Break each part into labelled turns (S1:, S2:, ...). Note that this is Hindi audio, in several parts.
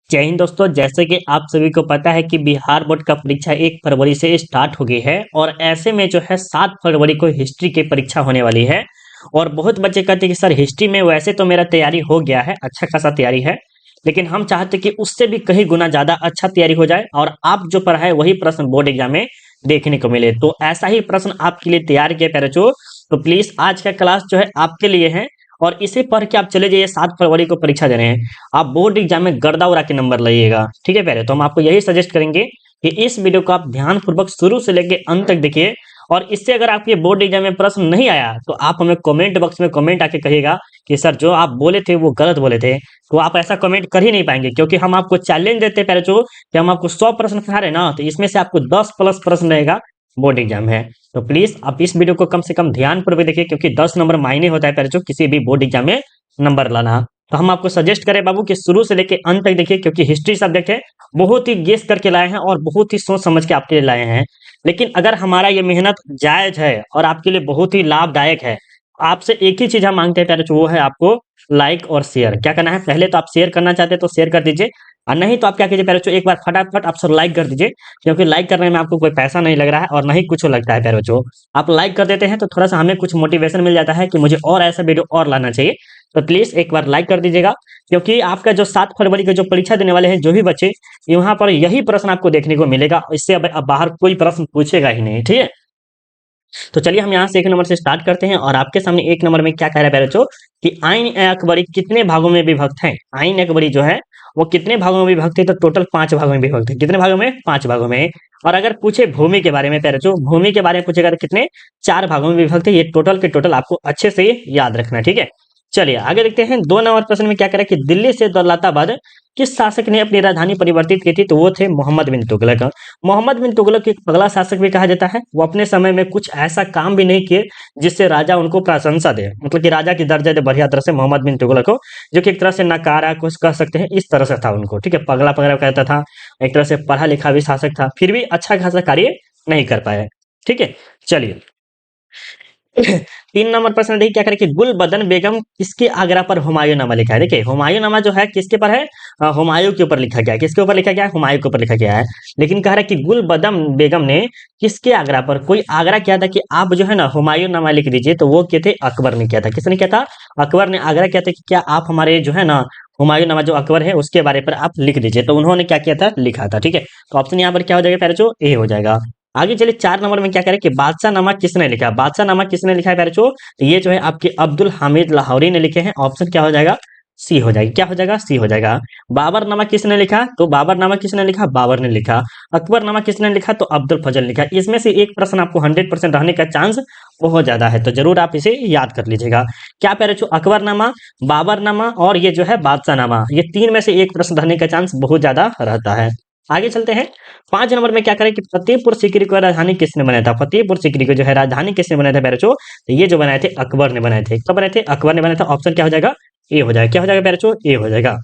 S1: जय हिंद दोस्तों। जैसे कि आप सभी को पता है कि बिहार बोर्ड का परीक्षा 1 फरवरी से स्टार्ट हो गई है और ऐसे में जो है 7 फरवरी को हिस्ट्री की परीक्षा होने वाली है। और बहुत बच्चे कहते हैं कि सर हिस्ट्री में वैसे तो मेरा तैयारी हो गया है, अच्छा खासा तैयारी है, लेकिन हम चाहते कि उससे भी कहीं गुना ज्यादा अच्छा तैयारी हो जाए और आप जो पढ़ाए वही प्रश्न बोर्ड एग्जाम में देखने को मिले। तो ऐसा ही प्रश्न आपके लिए तैयार किया प्यारे बच्चों। तो प्लीज आज का क्लास जो है आपके लिए है और इसे पढ़ के आप चले जाइए। 7 फरवरी को परीक्षा दे रहे हैं, आप बोर्ड एग्जाम में गर्दा उड़ा के नंबर लाइएगा। ठीक है प्यारे, तो हम आपको यही सजेस्ट करेंगे कि इस वीडियो को आप ध्यानपूर्वक शुरू से लेके अंत तक देखिए। और इससे अगर आपके बोर्ड एग्जाम में प्रश्न नहीं आया तो आप हमें कमेंट बॉक्स में कमेंट आके कहिएगा कि सर जो आप बोले थे वो गलत बोले थे। तो आप ऐसा कमेंट कर ही नहीं पाएंगे क्योंकि हम आपको चैलेंज देते हैं प्यारे बच्चों कि हम आपको 100 प्रश्न पढ़ा रहे हैं ना, तो इसमें से आपको 10 प्लस प्रश्न रहेगा बोर्ड एग्जाम है। तो प्लीज आप इस वीडियो को कम से कम ध्यानपूर्वक देखिए क्योंकि 10 नंबर मायने होता है प्यारे बच्चों किसी भी बोर्ड एग्जाम में नंबर लाना। तो हम आपको सजेस्ट करें बाबू कि शुरू से लेके अंत तक देखिए क्योंकि हिस्ट्री सब्जेक्ट है, बहुत ही गेस करके लाए हैं और बहुत ही सोच समझ के आपके लिए लाए हैं। लेकिन अगर हमारा ये मेहनत जायज है और आपके लिए बहुत ही लाभदायक है, आपसे एक ही चीज हम मांगते हैं प्यारे बच्चों, वो है आपको लाइक और शेयर। क्या करना है, पहले तो आप शेयर करना चाहते हैं तो शेयर कर दीजिए, और नहीं तो आप क्या कीजिए प्यारे बच्चों, एक बार फटाफट आप सब लाइक कर दीजिए क्योंकि लाइक करने में आपको कोई पैसा नहीं लग रहा है और ना ही कुछ लगता है प्यारे बच्चों। आप लाइक कर देते हैं तो थोड़ा सा हमें कुछ मोटिवेशन मिल जाता है कि मुझे और ऐसा वीडियो और लाना चाहिए। तो प्लीज एक बार लाइक कर दीजिएगा क्योंकि आपका जो 7 फरवरी का जो परीक्षा देने वाले हैं जो भी बच्चे, यहाँ पर यही प्रश्न आपको देखने को मिलेगा। इससे अब बाहर कोई प्रश्न पूछेगा ही नहीं। ठीक है, तो चलिए हम यहाँ से 1 नंबर से स्टार्ट करते हैं और आपके सामने 1 नंबर में क्या कह रहा है प्यारे बच्चों कि आइन ए अकबरी कितने भागों में विभक्त है। आइन ए अकबरी जो है वो कितने भागों में विभक्त है, तो टोटल 5 भागों में विभक्त है। कितने भागों में, 5 भागों में। और अगर पूछे भूमि के बारे में प्यारे बच्चों, भूमि के बारे में पूछेगा तो कितने, 4 भागों में विभक्त है। ये टोटल के टोटल आपको अच्छे से याद रखना है। ठीक है, चलिए आगे देखते हैं। 2 नंबर प्रश्न में क्या कह रहा है कि दिल्ली से दौलताबाद किस शासक ने अपनी राजधानी परिवर्तित की थी, तो वो थे मोहम्मद बिन तुगलक। मोहम्मद बिन तुगलक एक पगला शासक भी कहा जाता है। वो अपने समय में कुछ ऐसा काम भी नहीं किए जिससे राजा उनको प्रशंसा दे, मतलब कि राजा की दर्जा दे बढ़िया तरह से मोहम्मद बिन तुगलक को, जो कि एक तरह से नकारा कुछ कह सकते हैं, इस तरह से था उनको। ठीक है, पगला पगला कहता था, एक तरह से पढ़ा लिखा भी शासक था, फिर भी अच्छा खासा कार्य नहीं कर पाया। ठीक है, चलिए 3 नंबर प्रश्न देखिए क्या करे कि गुलबदन बेगम किसके आगरा पर हुमायूंनामा लिखा है। देखिए हुमायूंनामा जो है किसके पर है, हुमायूं के ऊपर लिखा गया है। किसके ऊपर लिखा गया है, हुमायूं के ऊपर लिखा गया है। लेकिन कह रहा है कि गुलबदन बेगम ने किसके आगरा पर, कोई आगरा किया था कि आप जो है ना हुमायूंनामा लिख दीजिए, तो वो क्या थे, अकबर ने किया था। किसने किया था, अकबर ने आगरा किया था कि क्या आप हमारे जो है ना हुमायूंनामा जो अकबर है उसके बारे पर आप लिख दीजिए, तो उन्होंने क्या किया था, लिखा था। ठीक है, तो ऑप्शन यहाँ पर क्या हो जाएगा प्यारे बच्चों, ए हो जाएगा। आगे चलिए 4 नंबर में क्या करें कि बादशाह नामा किसने लिखा। बादशाह नामा किसने लिखा है प्यारे बच्चों, तो ये जो है आपके अब्दुल हामिद लाहौरी ने लिखे हैं। ऑप्शन क्या हो जाएगा, सी हो जाएगी। क्या हो जाएगा, सी हो जाएगा। बाबर नामा किसने लिखा, तो बाबर नामा किसने लिखा, बाबर ने लिखा। अकबर नामा किसने लिखा, तो अब्दुल फजल लिखा। इसमें से एक प्रश्न आपको 100% रहने का चांस बहुत ज्यादा है, तो जरूर आप इसे याद कर लीजिएगा। क्या प्यारे बच्चों, अकबर नामा, बाबर नामा और ये जो है बादशाह नामा, ये 3 में से एक प्रश्न रहने का चांस बहुत ज्यादा रहता है। आगे चलते हैं। 5 नंबर में क्या करें कि फतेहपुर सीकरी को राजधानी किसने बनाया था। फतेहपुर सीकरी को जो है राजधानी किसने बनाया था प्यारे बच्चों, तो ये जो बनाए थे अकबर ने बनाए थे। कब बनाए थे, अकबर ने बनाया था। ऑप्शन क्या हो जाएगा, ए हो जाएगा। क्या हो जाएगा प्यारे बच्चों, ए हो जाएगा।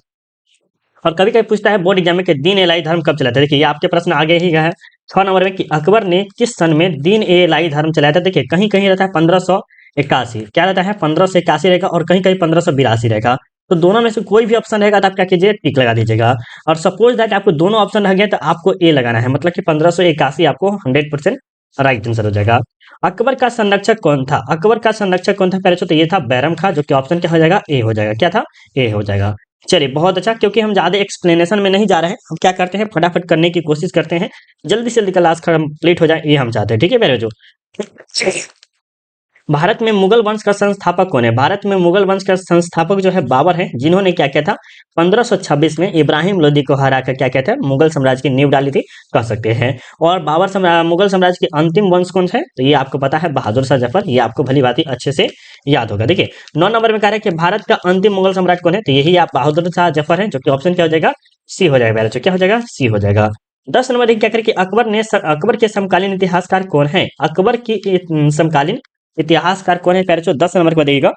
S1: और कभी कभी पूछता है बोर्ड एग्जाम में कि दीन ए इलाही धर्म कब चला था। देखिए ये आपके प्रश्न आगे ही है 6 नंबर में कि अकबर ने किस सन में दीन ए इलाही धर्म चलाया था। देखिए कहीं कहीं रहता है 1581, क्या रहता है 1581 रहेगा, और कहीं कहीं 1582 रहेगा। तो दोनों में से कोई भी ऑप्शन रहेगा तो आप क्या कीजिए, टिक लगा दीजिएगा। और सपोज दैट आपको दोनों ऑप्शन रह गए तो आपको ए लगाना है, मतलब कि 1581 आपको 100% राइट आंसर हो जाएगा। अकबर का संरक्षक कौन था, अकबर का संरक्षक कौन था पहले तो ये था बैरम खां, जो कि ऑप्शन क्या हो जाएगा, ए हो जाएगा। क्या था, ए हो जाएगा। चलिए बहुत अच्छा, क्योंकि हम ज्यादा एक्सप्लेनेशन में नहीं जा रहे हैं, हम क्या करते हैं फटाफट करने की कोशिश करते हैं, जल्दी से जल्दी क्लास कंप्लीट हो जाए ये हम चाहते हैं। ठीक है मेरे जो, भारत में मुगल वंश का संस्थापक कौन है। भारत में मुगल वंश का संस्थापक जो है बाबर है, जिन्होंने क्या किया था 1526 में इब्राहिम लोदी को हरा कर क्या किया था, मुगल साम्राज्य की नींव डाली थी, कह सकते हैं। और मुगल साम्राज्य के अंतिम वंश कौन है, तो ये आपको पता है बहादुर शाह जफर, ये आपको भली भांति अच्छे से याद होगा। देखिए 9 नंबर में कह रहे हैं कि भारत का अंतिम मुगल सम्राट कौन है, तो यही आप बहादुर शाह जफर है, जो कि ऑप्शन क्या हो जाएगा, सी हो जाएगा। क्या हो जाएगा, सी हो जाएगा। 10 नंबर क्या करें कि अकबर के समकालीन इतिहासकार कौन है। अकबर की समकालीन इतिहासकार कौन है प्यारे बच्चों, 10 नंबर को देखिएगा।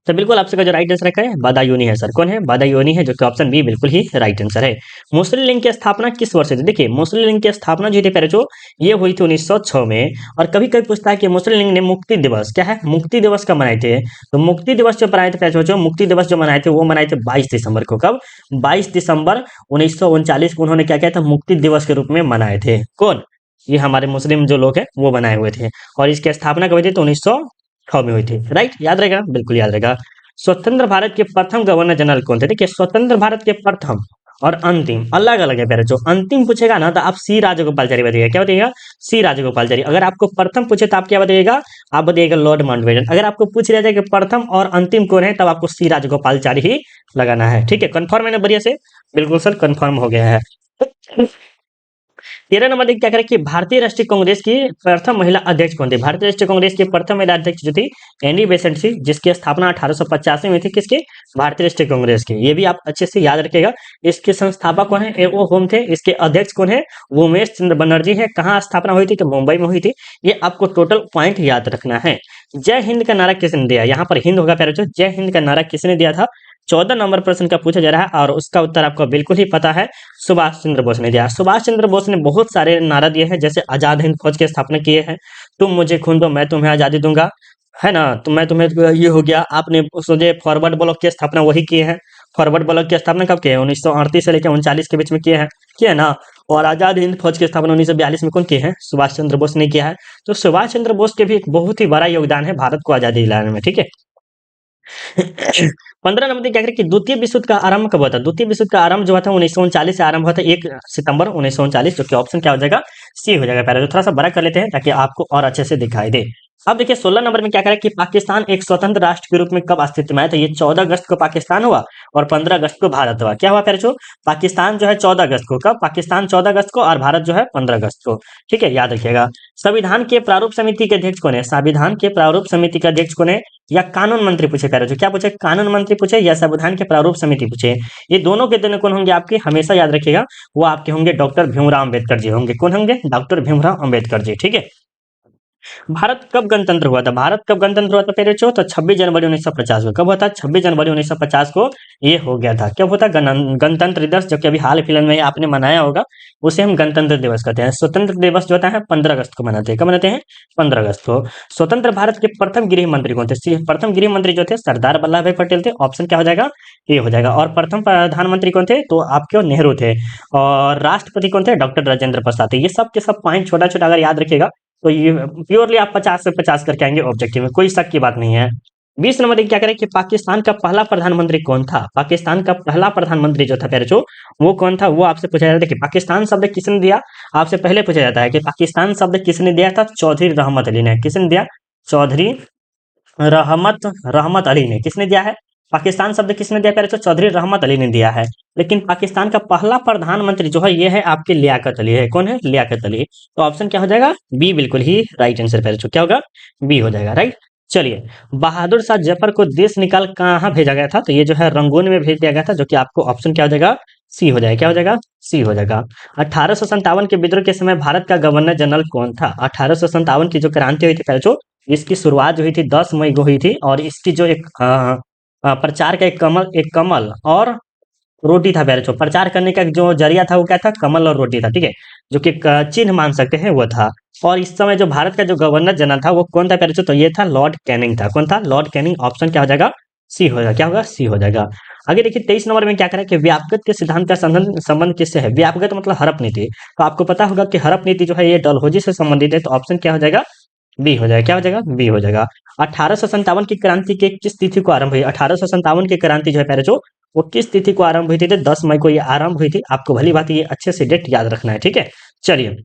S1: तो बिल्कुल आप सबका जो राइट आंसर है बदायूनी है सर। कौन है? बदायूनी है, जो कि ऑप्शन बी बिल्कुल ही राइट आंसर है। मुस्लिम लीग की स्थापना किस वर्ष हुई थी? देखिए मुस्लिम लीग की स्थापना जो थी जो ये हुई थी 1906 में। और कभी कभी पूछता है कि मुस्लिम लीग ने मुक्ति दिवस, क्या है, मुक्ति दिवस कब मनाए थे? तो मुक्ति दिवस जो मनाए थे जो मुक्ति दिवस जो मनाए थे वो मनाए थे 22 दिसंबर को। कब? 22 दिसंबर 1939 को उन्होंने क्या किया था? मुक्ति दिवस के रूप में मनाए थे। कौन? ये हमारे मुस्लिम जो लोग हैं वो बनाए हुए थे। और इसकी स्थापना कब हुई थी? तो 1906 में हुई थी। राइट, याद रहेगा, बिल्कुल याद रहेगा। स्वतंत्र भारत के प्रथम गवर्नर जनरल कौन थे? देखिए स्वतंत्र भारत के प्रथम और अंतिम अलग अलग है प्यारे। जो अंतिम पूछेगा ना तो आप सी राजगोपालचारी बताइएगा। क्या बताइएगा? सी राजगोपालचारी। अगर आपको प्रथम पूछे तो आप क्या बताइएगा? आप बताइएगा लॉर्ड माउंटबेटन। अगर आपको पूछ लिया जाए कि प्रथम और अंतिम कौन है, तब आपको सी राजगोपालचारी ही लगाना है। ठीक है, कंफर्म है ना? बढ़िया से, बिल्कुल सर कंफर्म हो गया है। 13 नंबर देखिए क्या करें कि भारतीय राष्ट्रीय कांग्रेस की प्रथम महिला अध्यक्ष कौन थी? भारतीय राष्ट्रीय कांग्रेस की प्रथम महिला अध्यक्ष जो थी एनी बेसेंट थी, जिसकी स्थापना 1885 में हुई थी। किसके? भारतीय राष्ट्रीय कांग्रेस की। ये भी आप अच्छे से याद रखिएगा। इसके संस्थापक कौन है? वो होम थे। इसके अध्यक्ष कौन है? वो उमेश चंद्र बनर्जी है। कहाँ स्थापना हुई थी? तो मुंबई में हुई थी। ये आपको टोटल पॉइंट याद रखना है। जय हिंद का नारा किसने दिया? यहाँ पर हिंद होगा प्यारे। जय हिंद का नारा किसने दिया था? 14 नंबर प्रश्न का पूछा जा रहा है और उसका उत्तर आपको बिल्कुल ही पता है, सुभाष चंद्र बोस ने दिया। सुभाष चंद्र बोस ने बहुत सारे नारा दिए हैं, जैसे आजाद हिंद फौज की स्थापना किए हैं, तुम मुझे खून दो मैं तुम्हें आजादी दूंगा, है ना, तो मैं तुम्हें, ये हो गया। आपने सोचे फॉरवर्ड ब्लॉक की स्थापना वही किए हैं। फॉरवर्ड ब्लॉक की स्थापना कब किए हैं? 1938 से लेकर 39 के बीच में किए हैं, किए ना। और आजाद हिंद फौज की स्थापना 1942 में कौन किए हैं? सुभाष चंद्र बोस ने किया है। तो सुभाष चंद्र बोस के भी एक बहुत ही बड़ा योगदान है भारत को आजादी दिलाने में। ठीक है। 15 नंबर क्या करें कि द्वितीय विश्व युद्ध का आरंभ कब हुआ था? द्वितीय विश्व युद्ध का आरंभ जो हुआ था 1939 से आरंभ हुआ था, 1 सितंबर 1939, जो कि ऑप्शन क्या हो जाएगा? सी हो जाएगा। पहले तो थोड़ा सा बड़ा कर लेते हैं ताकि आपको और अच्छे से दिखाई दे। अब देखिए 16 नंबर में क्या करें कि पाकिस्तान एक स्वतंत्र राष्ट्र के रूप में कब अस्तित्व में आया था? ये 14 अगस्त को पाकिस्तान हुआ और 15 अगस्त को भारत हुआ। क्या हुआ प्यारे? पाकिस्तान जो है 14 अगस्त को। कब? पाकिस्तान 14 अगस्त को और भारत जो है 15 अगस्त को। ठीक है, याद रखिएगा। संविधान के प्रारूप समिति के अध्यक्ष कौन है? संविधान के प्रारूप समिति का अध्यक्ष कौन है? या कानून मंत्री पूछे प्यारे। क्या पूछे? कानून मंत्री पूछे या संविधान के प्रारूप समिति पूछे, ये दोनों के दोनों कौन होंगे आपके? हमेशा याद रखिएगा, वो आपके होंगे डॉक्टर भीमराव अंबेडकर जी होंगे। कौन होंगे? डॉक्टर भीमराव अंबेडकर जी। ठीक है। भारत कब गणतंत्र हुआ था? भारत कब गणतंत्र हुआ था पहले तो 26 जनवरी 1950 को। कब हुआ था? 26 जनवरी 1950 को ये हो गया था। क्या होता? गणतंत्र दिवस, जो कि अभी हाल फिलहाल में आपने मनाया होगा, उसे हम गणतंत्र दिवस कहते हैं। स्वतंत्र दिवस जो होता है 15 अगस्त को मनाते हैं। कब मनाते हैं? 15 अगस्त को। स्वतंत्र भारत के प्रथम गृह मंत्री कौन थे? प्रथम गृह मंत्री जो थे सरदार वल्लभ भाई पटेल थे। ऑप्शन क्या हो जाएगा? ये हो जाएगा। और प्रथम प्रधानमंत्री कौन थे? तो आपके नेहरू थे। और राष्ट्रपति कौन थे? डॉक्टर राजेंद्र प्रसाद थे। ये सब के सब पॉइंट छोटा छोटा अगर याद रखिएगा तो ये प्योरली आप 50 से 50 करके आएंगे ऑब्जेक्टिव में, कोई शक की बात नहीं है। 20 नंबर क्या करें कि पाकिस्तान का पहला प्रधानमंत्री कौन था? पाकिस्तान का पहला प्रधानमंत्री जो था प्यारे वो कौन था? वो आपसे पूछा जाता है कि पाकिस्तान शब्द किसने दिया। आपसे पहले पूछा जाता है कि पाकिस्तान शब्द किसने दिया था? चौधरी रहमत अली ने। किसने दिया? चौधरी रहमत रहमत अली ने। किसने दिया है? पाकिस्तान शब्द किसने दिया प्यारे? तो चौधरी रहमत अली ने दिया है। लेकिन पाकिस्तान का पहला प्रधानमंत्री जो है ये है आपके लियाकत अली है। कौन है? लियाकत अली। तो ऑप्शन क्या हो जाएगा? बी बिल्कुल ही राइट आंसर प्यारे। क्या होगा? बी हो जाएगा। राइट। चलिए, बहादुर शाह जफर को देश निकाल कहाँ भेजा गया था? तो ये जो है रंगून में भेज दिया गया था, जो कि आपको ऑप्शन क्या हो जाएगा? सी हो जाएगा। क्या हो जाएगा? सी हो जाएगा। 1857 के विद्रोह के समय भारत का गवर्नर जनरल कौन था? 1857 की जो क्रांति हुई थी पहले इसकी शुरुआत जो हुई थी 10 मई को हुई थी। और इसकी जो एक प्रचार का एक कमल और रोटी था प्यारे। प्रचार करने का जो जरिया था वो क्या था? कमल और रोटी था। ठीक है, जो कि एक चिन्ह मान सकते हैं वो था। और इस समय जो भारत का जो गवर्नर जनरल था वो कौन था प्यारे? तो ये था लॉर्ड कैनिंग था। कौन था? Lord Canning. ऑप्शन क्या हो जाएगा? सी हो जाएगा। क्या होगा? सी हो जाएगा। आगे देखिए 23 नंबर में क्या करें कि व्यापक के सिद्धांत का संबंध किससे है? व्यापक मतलब हड़प नीति। तो आपको पता होगा कि हड़प नीति जो है ये डलहौजी से संबंधित है। तो ऑप्शन क्या हो जाएगा? बी हो जाएगा। क्या हो जाएगा? बी हो जाएगा। 1857 की क्रांति के किस तिथि को आरंभ हुई? 1857 की क्रांति जो है पहले वो किस तिथि को आरंभ हुई थी? तो 10 मई को ये आरंभ हुई थी। आपको भली बात ये अच्छे से डेट याद रखना है। ठीक है। चलिए,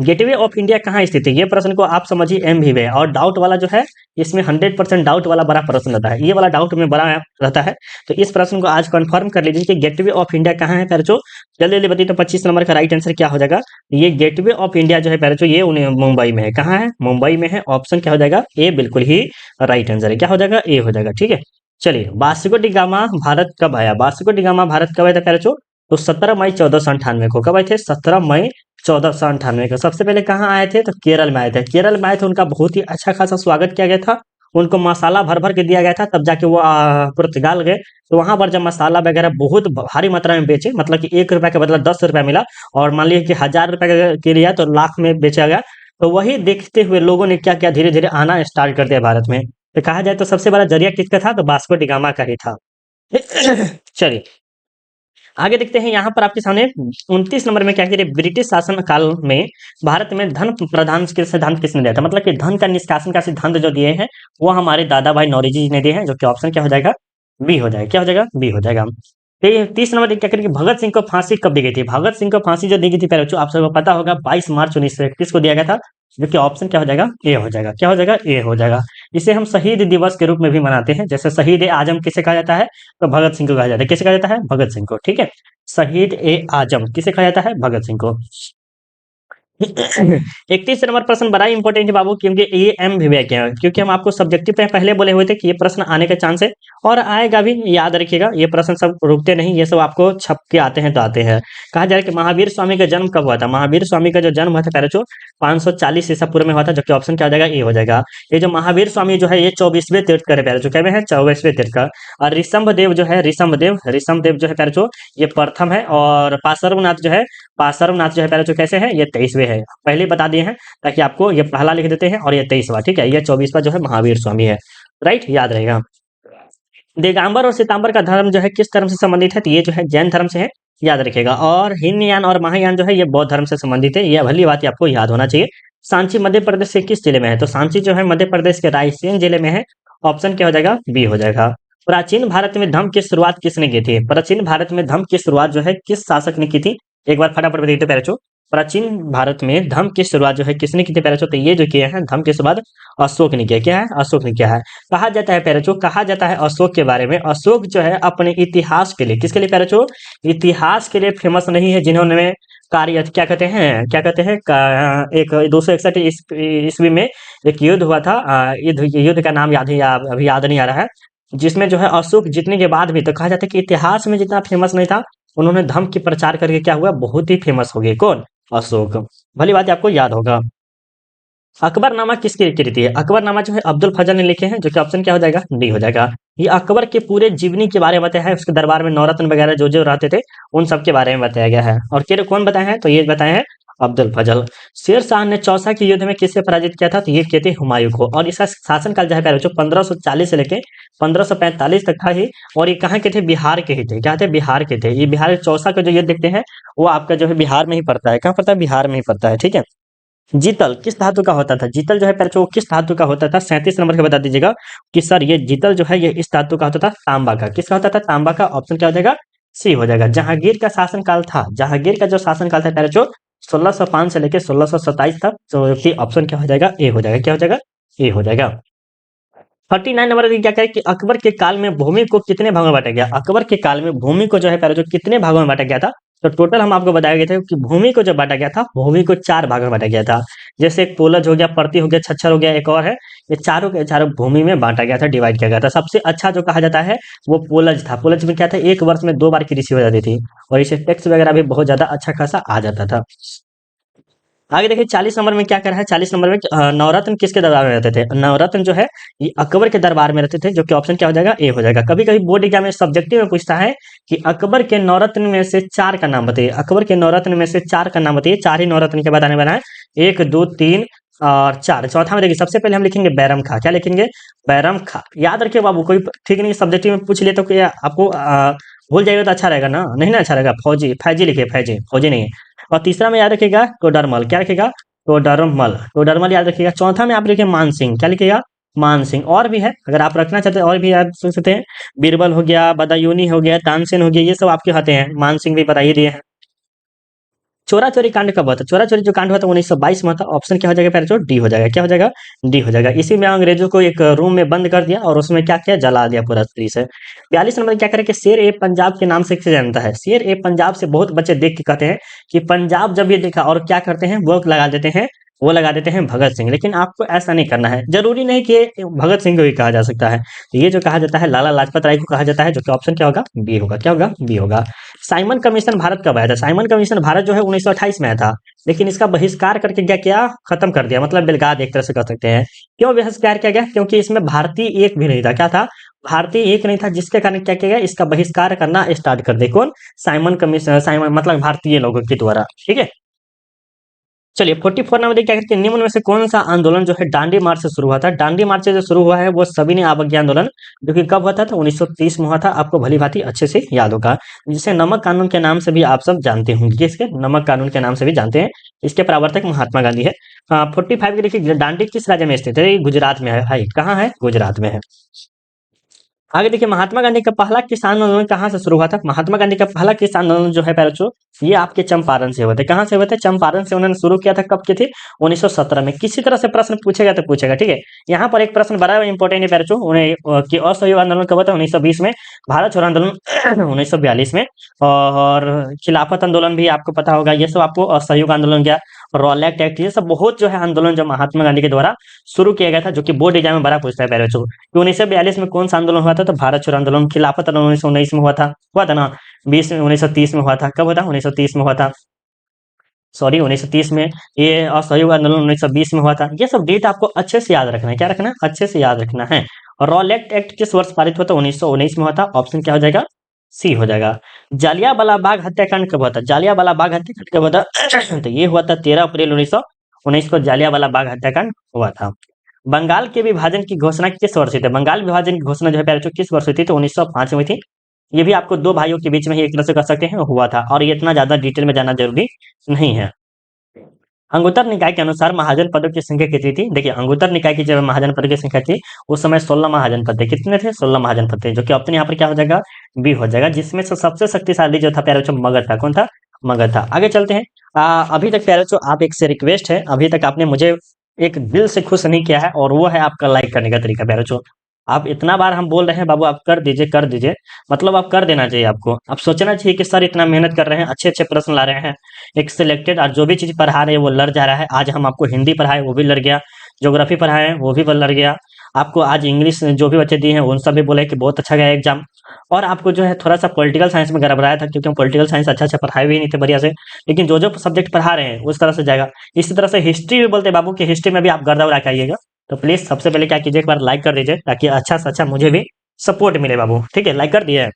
S1: गेटवे ऑफ इंडिया कहाँ स्थित है? ये प्रश्न को आप समझिए एम भी है। और डाउट वाला जो है इसमें 100% डाउट वाला बड़ा प्रश्न रहता है। ये वाला डाउट में बड़ा रहता है। तो इस प्रश्न को आज कंफर्म कर लीजिए कि गेटवे ऑफ इंडिया कहाँ है पैरचो? जल्दी जल्दी बताइए। तो 25 नंबर का राइट आंसर क्या हो जाएगा? ये गेटवे ऑफ इंडिया जो है पैरचो ये मुंबई में है। कहाँ है? मुंबई में है। ऑप्शन क्या हो जाएगा? ए बिल्कुल ही राइट आंसर है। क्या हो जाएगा? ए हो जाएगा। ठीक है। चलिए, वास्को डी गामा भारत कब आया? वास्को डी गामा भारत कब आया था पैरचो? तो 17 मई 1498 को। कब आए थे? 17 मई 1498 को। सबसे पहले कहाँ आए थे? तो केरल में आए थे। केरल में आए थे, उनका बहुत ही अच्छा खासा स्वागत किया गया था उनको मसाला भर भर के दिया गया था, तब जाके वो पुर्तगाल गए। तो वहां पर जब मसाला वगैरह बहुत भारी मात्रा में बेचे, मतलब कि 1 रुपए के बदला 10 रुपए मिला, और मान लीजिए कि 1000 रुपए के लिया तो लाख में बेचा गया। तो वही देखते हुए लोगों ने क्या किया, धीरे धीरे आना स्टार्ट कर दिया भारत में। तो कहा जाए तो सबसे बड़ा जरिया किसका था, तो वास्को डी गामा का ही था। चलिए आगे देखते हैं। यहाँ पर आपके सामने 29 नंबर में क्या कह रहे, ब्रिटिश शासन काल में भारत में धन प्रधान के सिद्धांत किसने दिया था, मतलब कि धन का निष्कासन का सिद्धांत जो दिए हैं वो हमारे दादा भाई नौरोजी जी ने दिए हैं, जो कि ऑप्शन क्या हो जाएगा, बी हो जाएगा। क्या हो जाएगा, बी हो जाएगा। तो 30 नंबर क्या करेंगे, भगत सिंह को फांसी कब दी गई थी। भगत सिंह को फांसी जो दी गई थी पहले आप सबको पता होगा, 22 मार्च 1931 को दिया गया था, जो कि ऑप्शन क्या हो जाएगा, ए हो जाएगा। क्या हो जाएगा, ए हो जाएगा। इसे हम शहीद दिवस के रूप में भी मनाते हैं। जैसे शहीद ए आजम किसे कहा जाता है, तो भगत सिंह को कहा जाता है। किसे कहा जाता है, भगत सिंह को। ठीक है, शहीद ए आजम किसे कहा जाता है, भगत सिंह को। 31 नंबर प्रश्न बड़ा इंपॉर्टेंट है बाबू, क्योंकि ये एम विवेक है, क्योंकि हम आपको सब्जेक्टिव पे पहले बोले हुए थे कि ये प्रश्न आने का चांस है और आएगा भी, याद रखिएगा। ये प्रश्न सब रुकते नहीं, ये सब आपको छप के आते हैं तो आते हैं। कहा जा रहा है कि महावीर स्वामी का जन्म कब हुआ था। महावीर स्वामी का जो जन्म हुआ था पहले 540 ईसा पूर्व में हुआ था, जो कि ऑप्शन क्या हो जाएगा, ए हो जाएगा। ये जो महावीर स्वामी जो है ये 24वें तीर्थकर है प्यारे, क्या है, 24वें तीर्थकर। और ऋषभ देव जो है, ऋषभ देव जो है प्यारे, ये प्रथम है। और पार्श्वनाथ जो है पहले कैसे है, ये 23वें है। पहले बता दिए हैं ताकि आपको ये पहला लिख देते हैं और ये 23वां। ठीक है, ये 24वां जो है महावीर स्वामी है। राइट, याद रहेगा। दिगंबर और श्वेतांबर का धर्म जो है किस धर्म से संबंधित है, तो ये जो है जैन धर्म से है, याद रखिएगा। और हीनयान और महायान जो है ये बौद्ध धर्म से संबंधित है, ये भली बात आपको याद होना चाहिए। सांची मध्य प्रदेश के किस जिले में है, तो सांची जो है मध्य प्रदेश के रायसेन जिले में है। ऑप्शन क्या हो जाएगा, बी हो जाएगा। प्राचीन भारत में धर्म की शुरुआत किसने की थी। प्राचीन भारत में धर्म की शुरुआत जो है किस शासक ने की थी, एक बार फटाफट बताइए पहले। प्राचीन भारत में धर्म की शुरुआत जो है किसने की थी पहले, तो ये जो किया है धर्म की शुरुआत अशोक ने किया। क्या है, अशोक ने किया है। कहा जाता है पहले कहा जाता है अशोक के बारे में, अशोक जो है अपने इतिहास के लिए, किसके लिए पहले, इतिहास के लिए फेमस नहीं है, जिन्होंने कार्य क्या कहते हैं, एक 261 ईस्वी में एक युद्ध हुआ था। युद्ध का नाम अभी याद नहीं आ रहा है, जिसमें जो है अशोक जीतने के बाद भी तो कहा जाता है कि इतिहास में जितना फेमस नहीं था, उन्होंने धर्म की प्रचार करके क्या हुआ, बहुत ही फेमस हो गए। कौन, अशोक। भली बात आपको याद होगा। अकबरनामा किसकी कृति है। अकबरनामा जो है अब्दुल फजल ने लिखे हैं, जो कि ऑप्शन क्या हो जाएगा, डी हो जाएगा। ये अकबर के पूरे जीवनी के बारे में बताया है, उसके दरबार में नौरत्न वगैरह जो जो रहते थे उन सब के बारे में बताया गया है। और कौन बताए हैं, तो ये बताए हैं अब्दुल फजल। शेर शाह ने चौसा के युद्ध में किससे पराजित किया था, तो ये कहते हुमायूं को। और इसका शासनकाल जो है पहले 1540 से लेके 1545 तक था ही। और ये कहाँ के थे, बिहार के ही थे। क्या थे, बिहार के थे। ये बिहार चौसा का जो युद्ध देखते हैं वो आपका जो है बिहार में ही पड़ता है। कहाँ पड़ता है, बिहार में ही पड़ता है। ठीक है। जीतल किस धातु का होता था। जीतल जो है पहले वो किस धातु का होता था, 37 नंबर के बता दीजिएगा कि सर ये जीतल जो है ये इस धातु का होता था, तांबा का। किसका होता था, तांबा का। ऑप्शन क्या हो जाएगा, सी हो जाएगा। जहांगीर का शासनकाल था, जहांगीर का जो शासनकाल था पहले 1605 से लेकर 1627 तक, तो ऑप्शन क्या हो जाएगा, ए हो जाएगा। क्या हो जाएगा, ए हो जाएगा। 39 नंबर क्या कहे कि अकबर के काल में भूमि को कितने भागों में बांटा गया। अकबर के काल में भूमि को जो है पहले कितने भागों में बांटा गया था, तो टोटल हम आपको बताया गया था कि भूमि को जो बांटा गया था, भूमि को 4 भागों में बांटा गया था। जैसे एक पोलज हो गया, परती हो गया, छच्छर हो गया, एक और है, ये चारों के चारों भूमि में बांटा गया था, डिवाइड किया गया था। सबसे अच्छा जो कहा जाता है वो पोलज था। पोलज में क्या था, एक वर्ष में 2 बार की कृषि हो जाती थी और इसे टैक्स वगैरह भी बहुत ज्यादा अच्छा खासा आ जाता था। आगे देखिए 40 नंबर में क्या कर रहा है। 40 नंबर में नवरत्न किसके दरबार में रहते थे। नवरत्न जो है ये अकबर के दरबार में रहते थे, जो कि ऑप्शन क्या हो जाएगा, ए हो जाएगा। कभी कभी बोर्ड एग्जाम में सब्जेक्टिव में पूछता है कि अकबर के नवरत्न में से 4 का नाम बताइए। अकबर के नवरत्न में से 4 का नाम बताइए। 4 ही नवरत्न के बताने वाला है, 1 2 3 और 4। चौथा में देखिए सबसे पहले हम लिखेंगे बैरम खां। क्या लिखेंगे, बैरम खां। याद रखिए बाबू, कोई ठीक नहीं सब्जेक्टिव में पूछ ले तो क्या आपको भूल जाएगा तो अच्छा रहेगा ना, नहीं ना अच्छा रहेगा। फैजी लिखिए, फौजी नहीं है। और तीसरा में याद रखिएगा टोडरमल। क्या रखिएगा, टोडरमल। टोडरमल याद रखिएगा। चौथा में आप लिखिए मानसिंह। क्या लिखिएगा, मानसिंह। और भी है, अगर आप रखना चाहते हैं और भी याद सुन सकते हैं। बीरबल हो गया, बदायूनी हो गया, तानसेन हो गया, ये सब आपके हाथे हैं। मानसिंह भी बता ही दिए हैं। चोरा चोरी कांड कब हुआ था। चोरा चोरी जो कांड हुआ था 1922 में था। ऑप्शन क्या हो जाएगा पहले, डी हो जाएगा। क्या हो जाएगा, डी हो जाएगा। इसी में अंग्रेजों को एक रूम में बंद कर दिया और उसमें क्या किया, जला दिया पूरा तरीके से। 42 नंबर क्या करें कि शेर ए पंजाब के नाम से किसे जानता है। शेर ए पंजाब से बहुत बच्चे देख के कहते हैं कि पंजाब जब ये देखा और क्या करते हैं, वो लगा देते हैं भगत सिंह। लेकिन आपको ऐसा नहीं करना है, जरूरी नहीं कि भगत सिंह को ही कहा जा सकता है। तो ये जो कहा जाता है लाला लाजपत राय को कहा जाता है, जो कि ऑप्शन क्या होगा, बी होगा। क्या होगा, बी होगा। साइमन कमीशन भारत कब आया था? साइमन कमीशन भारत जो है 1928 में आया था, लेकिन इसका बहिष्कार करके क्या किया, खत्म कर दिया, मतलब बेलगा दिया, एक तरह से कह सकते हैं। क्यों बहिष्कार किया गया? क्योंकि इसमें भारतीय एक भी नहीं था। क्या था? भारतीय एक नहीं था, जिसके कारण क्या किया गया, इसका बहिष्कार करना स्टार्ट कर दे। कौन? साइमन कमीशन, साइमन मतलब भारतीय लोगों के द्वारा। ठीक है, चलिए 44 नंबर देखिए क्या कहते हैं, निम्न में से कौन सा आंदोलन जो है डांडी मार्च से शुरू हुआ था? डांडी मार्च से जो शुरू हुआ है वो सविनय अवज्ञा आंदोलन, जो कि कब हुआ था? तो 1930 में हुआ था। आपको भली भांति अच्छे से याद होगा, जिसे नमक कानून के नाम से भी आप सब जानते होंगे। किसके? नमक कानून के नाम से भी जानते हैं। इसके प्रवर्तक महात्मा गांधी है। 45 के देखिए, दांडी किस राज्य में स्थित है? ये गुजरात में है भाई। कहाँ है? गुजरात में है। आगे देखिए, महात्मा गांधी का पहला किसान आंदोलन कहाँ से शुरू हुआ था? महात्मा गांधी का पहला किसान आंदोलन जो है पैरोचो, ये आपके चंपारण से हुए थे। कहाँ से हुए थे? चंपारण से उन्होंने शुरू किया था। कब किए थे? 1917 में। किसी तरह से प्रश्न पूछेगा तो पूछेगा, ठीक है। यहाँ पर एक प्रश्न बड़ा इंपॉर्टेंट है पैरोचो, उन्हें कि असहयोग आंदोलन कब हुआ था? 1920 में। भारत छोड़ो आंदोलन 1942 में। और खिलाफत आंदोलन भी आपको पता होगा। ये सब आपको असहयोग आंदोलन क्या, रॉलेट एक्ट, ये सब बहुत जो है आंदोलन जो महात्मा गांधी के द्वारा शुरू किया गया था, जो कि बोर्ड एग्जाम में बड़ा पूछता है पैरोचो। 1942 में कौन सा आंदोलन हुआ था? तो भारत छोड़ो आंदोलन। खिलाफत आंदोलन 1919 में हुआ था ना। 20 में 1930 में हुआ था। कब हुआ था? 1930 में हुआ था। सॉरी 1930 में। ये असहयोग आंदोलन 1920 में हुआ था। ये सब डेट आपको अच्छे से याद रखना है। क्या रखना है? अच्छे से याद रखना है। और रॉलेट एक्ट किस वर्ष पारित हुआ था? 1919 में हुआ था। ऑप्शन क्या हो जाएगा? सी हो जाएगा। जालियांवाला बाग हत्याकांड कब हुआ था? जालियांवाला बाग हत्याकांड कब हुआ था? तो ये हुआ था 13 अप्रैल 1919 को जालियांवाला बाग हत्याकांड हुआ था। बंगाल के विभाजन की घोषणा किस वर्ष हुई थी? बंगाल विभाजन की घोषणा जो है प्यारे बच्चों किस वर्ष हुई थी? तो 1905 में हुई थी। ये भी आपको दो भाइयों के बीच में ही एक तरह से कह सकते हैं हुआ था, और ये इतना ज्यादा डिटेल में जाना जरूरी नहीं है। अंगुत्तर निकाय के अनुसार महाजन पदों की संख्या कितनी थी? देखिए, अंगुत्तर निकाय की जब महाजन पदों की संख्या थी, उस समय 16 महाजन पद थे। कितने थे? 16 महाजन पद थे, जो कि ऑप्शन यहाँ पर क्या हो जाएगा? बी हो जाएगा। जिसमें से सबसे शक्तिशाली जो था प्यारे बच्चों मगध था। कौन था? मगध था। आगे चलते हैं। अभी तक प्यारे बच्चों आप एक से रिक्वेस्ट है, अभी तक आपने मुझे एक दिल से खुश नहीं किया है, और वो है आपका लाइक करने का तरीका प्यारे बच्चों। आप इतना बार हम बोल रहे हैं बाबू आप कर दीजिए कर दीजिए, मतलब आप कर देना चाहिए आपको। आप सोचना चाहिए कि सर इतना मेहनत कर रहे हैं, अच्छे अच्छे प्रश्न ला रहे हैं, एक सिलेक्टेड, और जो भी चीज पढ़ा रहे हैं वो लड़ जा रहा है। आज हम आपको हिंदी पढ़ाए वो भी लड़ गया, ज्योग्राफी पढ़ाए वो भी लड़ गया, आपको आज इंग्लिश जो भी बच्चे दिए हैं उन सब भी बोले कि बहुत अच्छा गया एग्जाम। और आपको जो है थोड़ा सा पॉलिटिकल साइंस में गड़बड़ाया था, क्योंकि हम पॉलिटिकल साइंस अच्छा अच्छा पढ़ाए भी नहीं थे बढ़िया से। लेकिन जो जो सब्जेक्ट पढ़ा रहे हैं उस तरह से जाएगा। इसी तरह से हिस्ट्री भी बोलते हैं बाबू कि हिस्ट्री में भी आप गर्दा उड़ा के आइएगा। तो प्लीज सबसे पहले क्या कीजिए, एक बार लाइक कर दीजिए, ताकि अच्छा से अच्छा मुझे भी सपोर्ट मिले बाबू। ठीक है, लाइक कर दिए?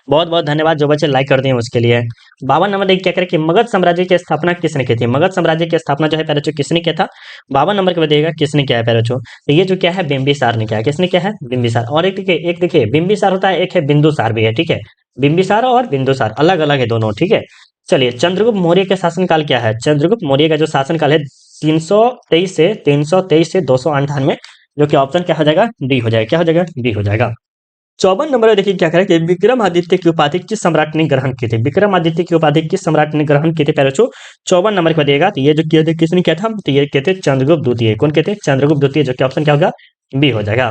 S1: बहुत बहुत धन्यवाद जो बच्चे लाइक कर दिए उसके लिए। 52 नंबर देखिए क्या करें कि मगध साम्राज्य की स्थापना किसने की थी? मगध साम्राज्य की स्थापना जो है पहले किसने किया था? 52 नंबर के बाद देखिएगा किसने किया है पहले तो ये जो क्या है बिंबिसार ने किया है। किसने किया है? बिंबिसार। और एक देखिए बिंबिसार होता है, एक है बिंदुसार भी है। ठीक है, बिंबिसार और बिंदुसार अलग अलग है दोनों। ठीक है, चलिए चंद्रगुप्त मौर्य का शासनकाल क्या है? चंद्रगुप्त मौर्य का जो शासनकाल है 323 से 298, जो कि ऑप्शन क्या हो जाएगा? डी हो जाएगा। क्या हो जाएगा? डी हो जाएगा। 54 नंबर में देखिए क्या करें कि विक्रमादित्य की उपाधि किस सम्राट ने ग्रहण की थी? विक्रमादित्य की उपाधि किस सम्राट ने ग्रहण की थी पहले? 54 नंबर को दिएगा, तो ये जो किया था किसने किया था? तो ये कहते चंद्रगुप्त द्वितीय। कौन कहते? चंद्रगुप्त द्वितीय, जो कि ऑप्शन क्या होगा? बी हो जाएगा।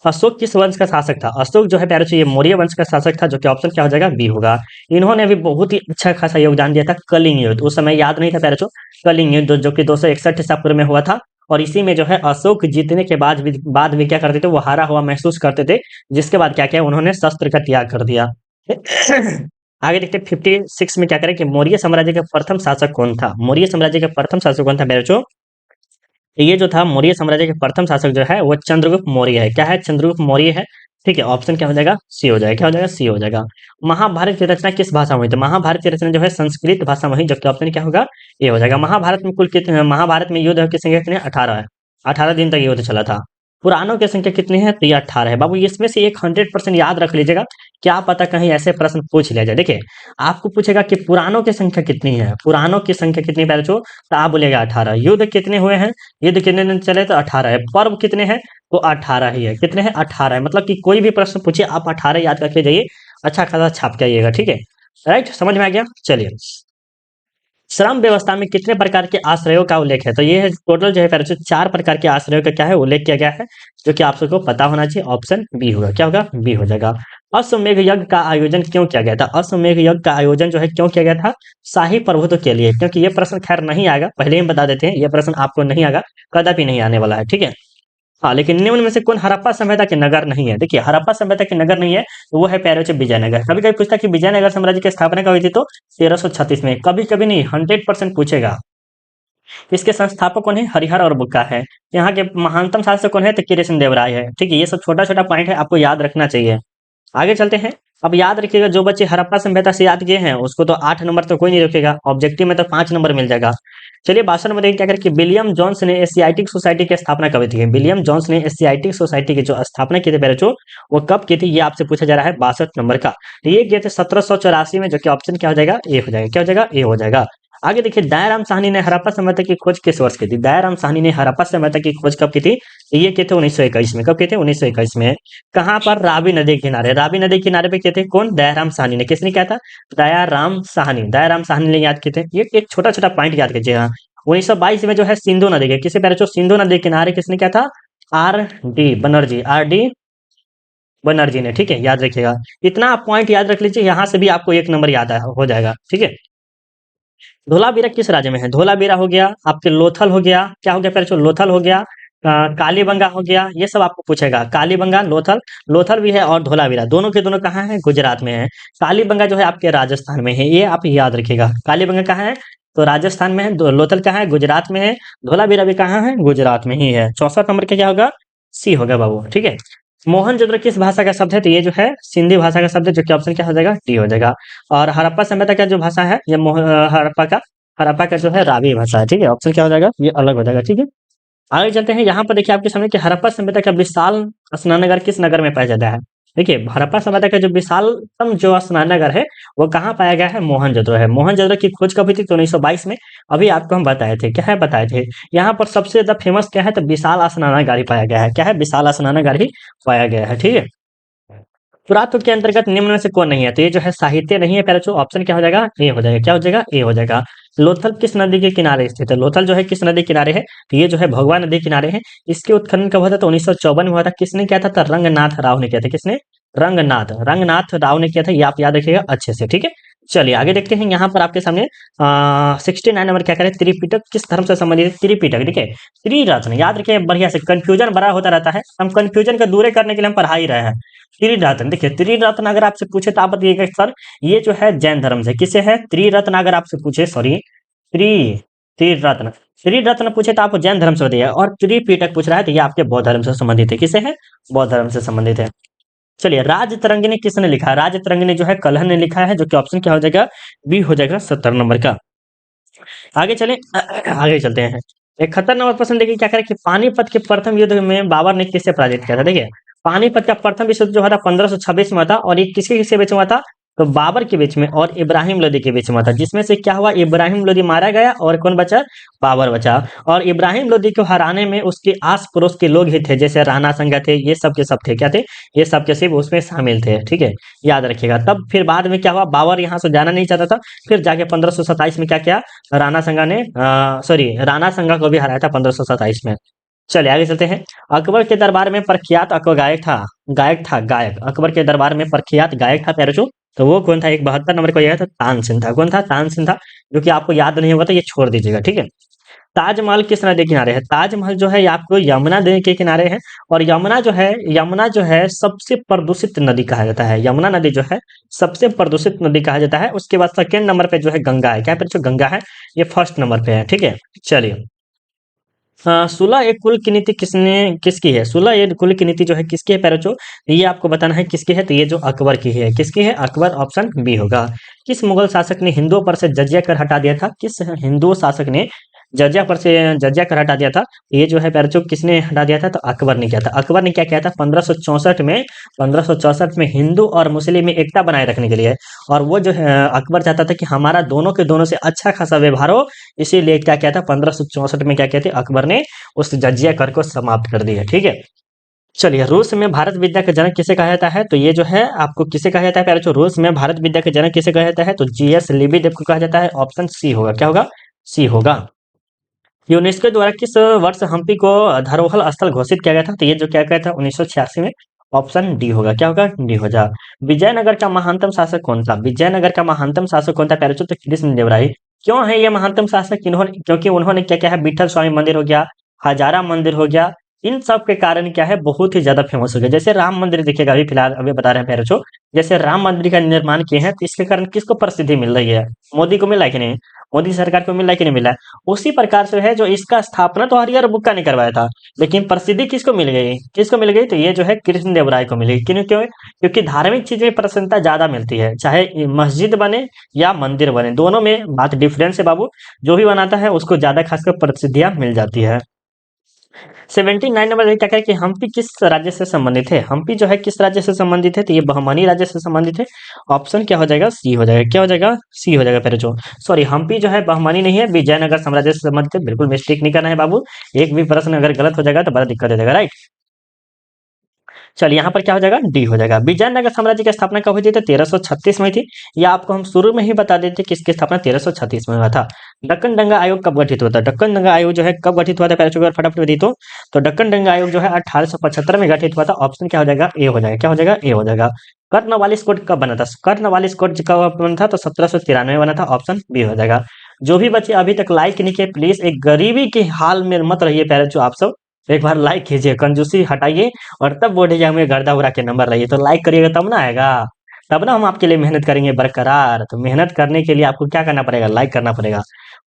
S1: अशोक किस वंश का शासक था? अशोक जो है प्यारे ये मौर्य वंश का शासक था, जो कि ऑप्शन क्या हो जाएगा? बी होगा। इन्होंने भी बहुत ही अच्छा खासा योगदान दिया था कलिंग युद्ध, उस समय याद नहीं था प्यारे, कलिंग युद्ध जो कि 261 ईसा पूर्व में हुआ था। और इसी में जो है अशोक जीतने के बाद भी क्या करते थे, वो हारा हुआ महसूस करते थे, जिसके बाद क्या किया उन्होंने? शस्त्र का त्याग कर दिया। आगे देखते 56 में क्या करें कि मौर्य साम्राज्य का प्रथम शासक कौन था? मौर्य साम्राज्य का प्रथम शासक कौन था मेरे? ये जो था मौर्य साम्राज्य के प्रथम शासक जो है वो चंद्रगुप्त मौर्य है। क्या है? चंद्रगुप्त मौर्य है। ठीक है, ऑप्शन क्या हो जाएगा? सी हो जाएगा। क्या हो जाएगा? सी हो जाएगा। महाभारत की रचना किस भाषा में हुई थी? महाभारत की रचना जो है संस्कृत भाषा में हुई, जबकि ऑप्शन क्या होगा? ये हो जाएगा। महाभारत में कुल कितने, महाभारत में युद्ध की संख्या कितनी है? 18 है। 18 दिन तक युद्ध चला था। पुराणों की संख्या कितनी है? तो ये 18 है बाबू। इसमें से एक 100% याद रख लीजिएगा, क्या पता कहीं ऐसे प्रश्न पूछ लिया जाए। देखिए, आपको पूछेगा कि पुराणों की संख्या कितनी है, पुराणों की संख्या कितनी पहले तो आप बोलेगा 18। युद्ध कितने हुए हैं? युद्ध कितने दिन चले? तो 18 है। पर्व कितने हैं? तो 18 ही है। कितने हैं? 18 है। मतलब कि कोई भी प्रश्न पूछिए आप 18 याद करके जाइए, अच्छा खासा छाप के आइएगा। ठीक है, राइट, समझ में आ गया? चलिए, श्रम व्यवस्था में कितने प्रकार के आश्रयों का उल्लेख है? तो ये है टोटल जो है पैराचू 4 प्रकार के आश्रयों का क्या है? उल्लेख किया गया है, जो कि आप सबको पता होना चाहिए। ऑप्शन बी होगा। क्या होगा? बी हो जाएगा। अश्वमेध यज्ञ का आयोजन क्यों किया गया था? अश्वमेध यज्ञ का आयोजन जो है क्यों किया गया था? शाही प्रभुत्व के लिए। क्योंकि ये प्रश्न खैर नहीं आएगा, पहले ही बता देते हैं, ये प्रश्न आपको नहीं आएगा, कदापि नहीं आने वाला है। ठीक है, हाँ, लेकिन निम्न में से कौन हड़प्पा सभ्यता के नगर नहीं है? देखिए, हड़प्पा सभ्यता के नगर नहीं है, तो वो है प्यारे बच्चों विजयनगर। कभी-कभी पूछता है कि विजयनगर साम्राज्य की स्थापना कब हुई थी? तो 1336 में। कभी-कभी नहीं, 100% पूछेगा। इसके संस्थापक कौन है? हरिहर और बुक्का है। यहाँ के महानतम शासक कौन है? तो कृष्ण देव राय है। ठीक है, ये सब छोटा-छोटा पॉइंट है, आपको याद रखना चाहिए। आगे चलते हैं। अब याद रखिएगा, जो बच्चे हड़प्पा सभ्यता से याद किए हैं उसको तो 8 नंबर तो कोई नहीं रखेगा, ऑब्जेक्टिव में तो 5 नंबर मिल जाएगा। चलिए 62 नंबर देखिए क्या करें कि विलियम जोन्स ने एशियाटिक सोसाइटी की स्थापना कब की थी? विलियम जोन्स ने एशियाटिक सोसाइटी की जो स्थापना की थी पहले जो, वो कब की थी? ये आपसे पूछा जा रहा है 62 नंबर का। तो ये किए थे 1784 में, जो कि ऑप्शन क्या हो जाएगा? ए हो जाएगा। क्या हो जाएगा? ए हो जाएगा। आगे देखिए, दयाराम साहनी ने हड़प्पा सभ्यता की खोज किस वर्ष की थी? दयाराम साहनी ने हड़प्पा सभ्यता की खोज कब की थी? तो ये किए थे 1921 में। कब किए थे? 1921 में। कहाँ पर? रावी नदी के किनारे। रावी नदी के किनारे पे किए थे कौन? दयाराम साहनी ने। किसने किया था? दयाराम साहनी। दयाराम साहनी ने याद किए थे। ये एक छोटा छोटा पॉइंट याद कीजिएगा। 1922 में जो है सिंधु नदी के, किसे प्यारे बच्चों? सिंधु नदी के किनारे किसने किया था? R D Banerjee. R D Banerjee ने। ठीक है, याद रखिएगा। इतना आप पॉइंट याद रख लीजिए, यहाँ से भी आपको 1 नंबर याद हो जाएगा। ठीक है। धोलावीरा किस राज्य में है? धोलावीरा हो गया आपके लोथल हो गया। क्या हो गया प्यारे बच्चों? लोथल हो गया। कालीबंगा हो गया। ये सब आपको पूछेगा। कालीबंगा, लोथल। लोथल भी है और धोलावीरा, दोनों के दोनों कहाँ है? गुजरात में है। कालीबंगा जो है आपके राजस्थान में है, ये आप याद रखिएगा। कालीबंगा कहाँ है? तो राजस्थान में है। लोथल कहाँ है? गुजरात में है। धोलावीरा भी कहाँ है? गुजरात में ही है। 64 नंबर का क्या होगा? सी होगा बाबू। ठीक है। मोहनजोदड़ो किस भाषा का शब्द है? तो ये जो है सिंधी भाषा का शब्द है, जो कि ऑप्शन क्या हो जाएगा? डी हो जाएगा। और हड़प्पा सभ्यता का जो भाषा है, ये हड़प्पा का जो है रावी भाषा है। ठीक है, ऑप्शन क्या हो जाएगा? ये अलग हो जाएगा। ठीक है, आगे चलते हैं। यहाँ पर देखिए आपके सामने कि हड़प्पा सभ्यता का विशाल स्नानागार किस नगर में पाया जाता है? देखिए, हड़प्पा सभ्यता का जो विशालतम जो स्नानागार है, वो कहाँ पाया गया है? मोहनजोदड़ो है। मोहनजोदड़ो की खोज कब हुई थी? तो 1922 में। अभी आपको हम बताए थे, क्या है बताए थे। यहाँ पर सबसे ज्यादा फेमस क्या है? तो विशाल स्नानागार ही पाया गया है। क्या है? विशाल स्नानागार ही पाया गया है। ठीक है। पुरातत्व के अंतर्गत निम्न में से कौन नहीं है? तो ये जो है साहित्य नहीं है प्यारे बच्चों, ऑप्शन क्या हो जाएगा? ए हो जाएगा। क्या हो जाएगा? ए हो जाएगा। लोथल किस नदी के किनारे स्थित है? लोथल जो है किस नदी के किनारे है? तो ये जो है भगवा नदी के किनारे है। इसके उत्खनन कब हुआ था? तो 1954 में हुआ था। किसने किया था? तो रंगनाथ राव ने किया था। किसने? रंगनाथ राव ने किया था। ये आप याद रखिएगा अच्छे से। ठीक है, चलिए आगे देखते हैं। यहाँ पर आपके सामने 69 नंबर क्या करें? त्रिपिटक किस धर्म से संबंधित है? त्रिपिटक देखिए, त्रिरत्न याद रखिए बढ़िया से, कंफ्यूजन बड़ा होता रहता है, हम कंफ्यूजन को दूर करने के लिए हम पढ़ा ही रहे हैं। त्रिरत्न देखिए, त्रिरत्न अगर आपसे पूछे तो आप बताइएगा सर ये जो है जैन धर्म से। किसे है? त्रिरत्न अगर आपसे पूछे, सॉरी, त्रि त्रिरत्न त्रिरत्न पूछे तो आप जैन धर्म से बताइए, और त्रिपिटक पूछ रहा है तो ये आपके बौद्ध धर्म से संबंधित है। किसे है? बौद्ध धर्म से संबंधित है। चलिए, राज तरंगिणी किसने लिखा है? राज तरंगिणी जो है कलहन ने लिखा है, जो कि ऑप्शन क्या हो जाएगा? बी हो जाएगा 70 नंबर का। आगे चले, आगे चलते हैं। 71 नंबर प्रश्न देखिए क्या करें कि पानीपत के प्रथम युद्ध में बाबर ने किससे पराजित किया था? देखिए, पानीपत का प्रथम विश्व युद्ध जो हुआ था 1526 में हुआ था, और ये किसके किसके बीच में हुआ था? तो बाबर के बीच में और इब्राहिम लोदी के बीच में हुआ था। जिसमें से क्या हुआ? इब्राहिम लोदी मारा गया और कौन बचा? बाबर बचा। और इब्राहिम लोदी को हराने में उसके आस पड़ोस के लोग ही थे, जैसे राणा संगा थे, ये सब के सब थे। क्या थे? ये सब के सब उसमें शामिल थे। ठीक है, याद रखिएगा। तब फिर बाद में क्या हुआ? बाबर यहाँ से जाना नहीं चाहता था, फिर जाके 1527 में क्या किया? राणा संगा ने सॉरी राणा संगा को भी हराया था 1527 में। चलिए आगे चलते हैं। अकबर के दरबार में प्रख्यात अकबर गायक अकबर के दरबार में प्रख्यात गायक था प्यारे बच्चों। तो वो कौन था? एक 72 नंबर को यह था तानसेन था। कौन था? तानसेन था। जो कि आपको याद नहीं होगा तो ये छोड़ दीजिएगा। ठीक है। ताजमहल किस नदी के किनारे है? ताजमहल जो है ये आपको यमुना नदी के किनारे है। और यमुना जो है सबसे प्रदूषित नदी कहा जाता है। यमुना नदी जो है सबसे प्रदूषित नदी कहा जाता है। उसके बाद सेकेंड नंबर पे जो है गंगा है। क्या पे जो गंगा है ये फर्स्ट नंबर पे है। ठीक है, चलिए। हाँ, सुलह एक कुल की नीति किसकी है? सुलह एक कुल की नीति जो है किसकी है पैरोचो? ये आपको बताना है किसकी है। तो ये जो अकबर की है। किसकी है? अकबर, ऑप्शन बी होगा। किस मुगल शासक ने हिंदुओं पर से जजिया कर हटा दिया था? किस हिंदू शासक ने जजिया कर हटा दिया था? ये जो है पैरोचो किसने हटा दिया था? तो अकबर ने किया था। अकबर ने क्या किया था? 1564 में हिंदू और मुस्लिम में एकता बनाए रखने के लिए। और वो जो है अकबर चाहता था कि हमारा दोनों के दोनों से अच्छा खासा व्यवहार हो, इसीलिए क्या किया था? 1564 में क्या किया था? अकबर ने उस जजिया कर को समाप्त कर दिया। ठीक है, चलिए। रूस में भारत विद्या का जनक किसे कहा जाता है? तो ये जो है आपको किसे कहा जाता है प्यारे बच्चों? रूस में भारत विद्या के जनक किसे कहा जाता है? तो जीएस लिबिदेव को कहा जाता है। ऑप्शन सी होगा। क्या होगा? सी होगा। यूनेस्को द्वारा किस वर्ष हम्पी को धरोहर स्थल घोषित किया गया था? तो ये जो क्या गया था 1986 में। ऑप्शन डी होगा। क्या होगा? डी हो जा। विजयनगर का महानतम शासक कौन था? विजयनगर का महानतम शासक कौन था प्यारे बच्चों? तो कृष्णदेवराय। क्यों है ये महानतम शासक? क्योंकि उन्होंने क्या क्या है? विठल स्वामी मंदिर हो गया, हजारा मंदिर हो गया, इन सब के कारण क्या है, बहुत ही ज़्यादा फेमस हो गया। जैसे राम मंदिर देखिएगा, अभी फिलहाल अभी बता रहे हैं पैरों, जैसे राम मंदिर का निर्माण किए हैं, तो इसके कारण किसको प्रसिद्धि मिल रही है? मोदी को मिला है कि नहीं? मोदी सरकार को मिला है कि नहीं मिला है? उसी प्रकार से है, जो इसका स्थापना तो हरिहर बुक्का ने करवाया था, लेकिन प्रसिद्धि किसको मिल गई? किसको मिल गई? तो ये जो है कृष्णदेवराय को मिली। क्यों? क्योंकि धार्मिक चीज में प्रसन्नता ज्यादा मिलती है, चाहे मस्जिद बने या मंदिर बने, दोनों में बात डिफरेंस है बाबू। जो भी बनाता है उसको ज्यादा खासकर प्रसिद्धियां मिल जाती है। 79 नंबर क्या करें कि हम्पी किस राज्य से संबंधित है? हम्पी जो है किस राज्य से संबंधित है? तो ये बहमनी राज्य से संबंधित है। ऑप्शन क्या हो जाएगा? सी हो जाएगा। क्या हो जाएगा? सी हो जाएगा। पहले जो सॉरी, हम्पी जो है बहमनी नहीं है, विजयनगर साम्राज्य से संबंधित है। बिल्कुल मिस्टेक नहीं करना है बाबू, एक भी प्रश्न अगर गलत हो जाएगा तो बड़ा दिक्कत हो जाएगा, राइट। चलिए यहाँ पर क्या हो जाएगा? डी हो जाएगा। विजयनगर साम्राज्य की स्थापना कब हुई थी? तो 1336 में हुई थी। या आपको हम शुरू में ही बता देते कि इसकी स्थापना 1336 में हुआ था। दक्कन दंगा आयोग कब गठित हुआ था? दक्कन दंगा आयोग जो है कब गठित हुआ था? पहले चुके फटाफट बता तो दक्कन दंगा आयोग जो है 1875 में गठित हुआ था। ऑप्शन क्या हो जाएगा? ए हो जाएगा। क्या हो जाएगा? ए हो जाएगा। कर्नवालिस कोड कब बना था? कर्नवालिस कोड कब बना था? तो 1793 में बना था। ऑप्शन बी हो जाएगा। जो भी बच्चे अभी तक लाइक नहीं किए, प्लीज एक गरीबी के हाल में मत रहिए प्यारे जो आप सब, एक बार लाइक कीजिए, कंजूसी हटाइए और तब बोलिएगा हमें गर्दा उड़ा के नंबर लाइए। तो लाइक करिएगा तब ना आएगा, तब ना हम आपके लिए मेहनत करेंगे बरकरार। तो मेहनत करने के लिए आपको क्या करना पड़ेगा? लाइक करना पड़ेगा।